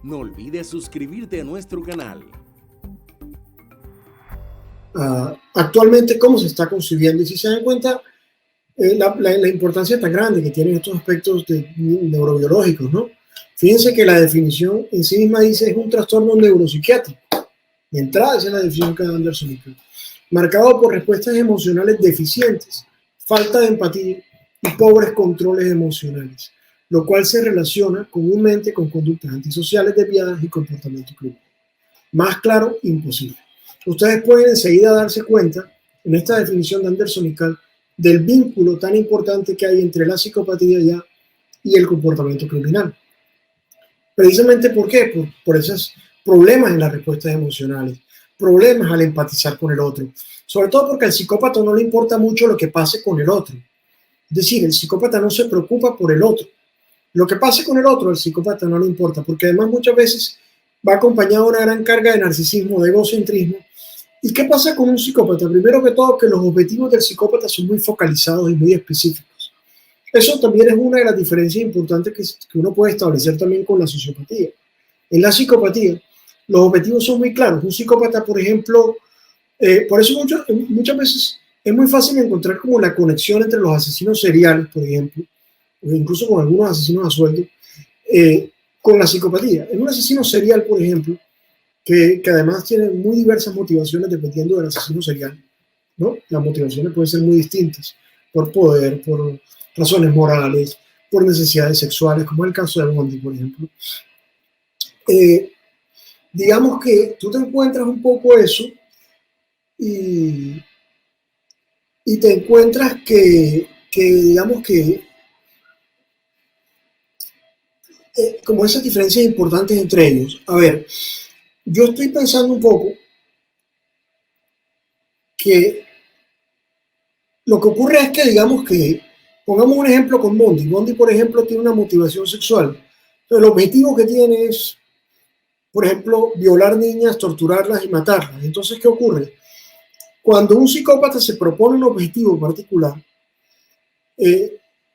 No olvides suscribirte a nuestro canal. Actualmente cómo se está concibiendo, y si se dan cuenta la importancia tan grande que tienen estos aspectos neurobiológicos, ¿no? Fíjense que la definición en sí misma dice es un trastorno neuropsiquiátrico. De entrada esa es la definición que da Anderson, marcado por respuestas emocionales deficientes, falta de empatía y pobres controles emocionales, lo cual se relaciona comúnmente con conductas antisociales desviadas y comportamiento criminal. Más claro, imposible. Ustedes pueden enseguida darse cuenta, en esta definición de Anderson y Cal, del vínculo tan importante que hay entre la psicopatía y el comportamiento criminal. Precisamente ¿por qué? Por esos problemas en las respuestas emocionales, problemas al empatizar con el otro, sobre todo porque al psicópata no le importa mucho lo que pase con el otro. Es decir, el psicópata no se preocupa por el otro. Lo que pase con el otro, al psicópata no le importa, porque además muchas veces va acompañado de una gran carga de narcisismo, de egocentrismo. ¿Y qué pasa con un psicópata? Primero que todo, que los objetivos del psicópata son muy focalizados y muy específicos. Eso también es una de las diferencias importantes que uno puede establecer también con la sociopatía. En la psicopatía, los objetivos son muy claros. Un psicópata, por ejemplo, por eso muchas veces es muy fácil encontrar como la conexión entre los asesinos seriales, por ejemplo, o incluso con algunos asesinos a sueldo, con la psicopatía. En un asesino serial, por ejemplo, que además tiene muy diversas motivaciones dependiendo del asesino serial, ¿no? Las motivaciones pueden ser muy distintas, por poder, por razones morales, por necesidades sexuales, como es el caso de Bundy, por ejemplo. Digamos que tú te encuentras un poco eso y te encuentras que digamos que como esas diferencias importantes entre ellos. A ver, yo estoy pensando un poco que lo que ocurre es que, digamos que, pongamos un ejemplo con Bundy. Bundy, por ejemplo, tiene una motivación sexual. Entonces, el objetivo que tiene es, por ejemplo, violar niñas, torturarlas y matarlas. Entonces, ¿qué ocurre? Cuando un psicópata se propone un objetivo particular,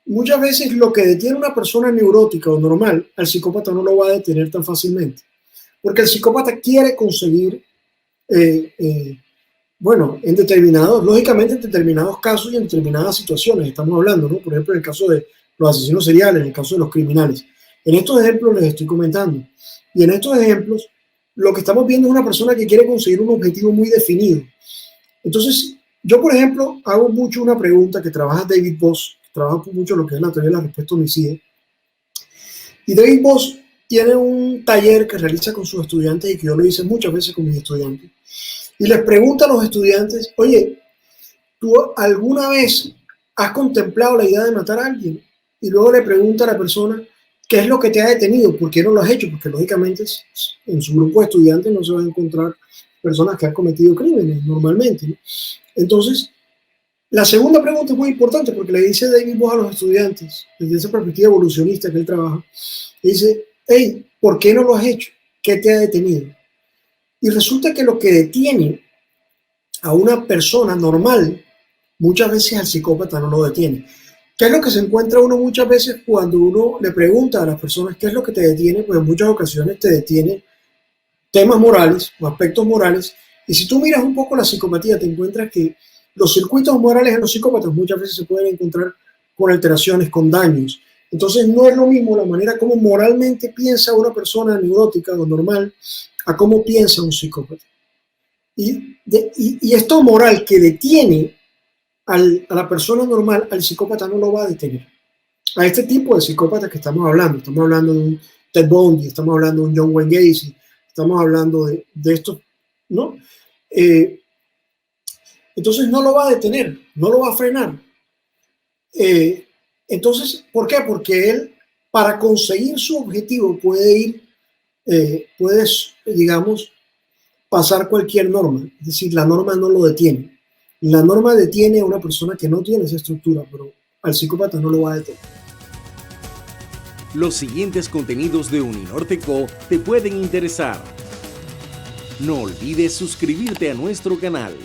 muchas veces lo que detiene a una persona neurótica o normal, al psicópata no lo va a detener tan fácilmente. Porque el psicópata quiere conseguir, bueno, lógicamente en determinados casos y en determinadas situaciones, estamos hablando, ¿no? Por ejemplo, en el caso de los asesinos seriales, en el caso de los criminales. En estos ejemplos les estoy comentando. Y en estos ejemplos, lo que estamos viendo es una persona que quiere conseguir un objetivo muy definido. Entonces, yo, por ejemplo, hago mucho una pregunta que trabaja David Boss, que trabaja mucho lo que es la teoría de la respuesta homicida. Y David Boss tiene un taller que realiza con sus estudiantes y que yo lo hice muchas veces con mis estudiantes. Y les pregunta a los estudiantes, oye, ¿tú alguna vez has contemplado la idea de matar a alguien? Y luego le pregunta a la persona, ¿qué es lo que te ha detenido? ¿Por qué no lo has hecho? Porque lógicamente en su grupo de estudiantes no se van a encontrar personas que han cometido crímenes normalmente, ¿no? Entonces, la segunda pregunta es muy importante porque le dice David Boss a los estudiantes, desde esa perspectiva evolucionista que él trabaja, le dice, hey, ¿por qué no lo has hecho? ¿Qué te ha detenido? Y resulta que lo que detiene a una persona normal, muchas veces al psicópata no lo detiene. ¿Qué es lo que se encuentra uno muchas veces cuando uno le pregunta a las personas qué es lo que te detiene? Pues en muchas ocasiones te detiene temas morales o aspectos morales. Y si tú miras un poco la psicopatía, te encuentras que los circuitos morales en los psicópatas muchas veces se pueden encontrar con alteraciones, con daños. Entonces no es lo mismo la manera como moralmente piensa una persona neurótica o normal a cómo piensa un psicópata. Y esto moral que detiene a la persona normal, al psicópata no lo va a detener. A este tipo de psicópatas que estamos hablando de un Ted Bundy, estamos hablando de un John Wayne Gacy, estamos hablando de esto, ¿no? Entonces no lo va a detener, no lo va a frenar. Entonces, ¿por qué? Porque él, para conseguir su objetivo, puede, digamos, pasar cualquier norma. Es decir, la norma no lo detiene. La norma detiene a una persona que no tiene esa estructura, pero al psicópata no lo va a detener. Los siguientes contenidos de Uninorte Co te pueden interesar. No olvides suscribirte a nuestro canal.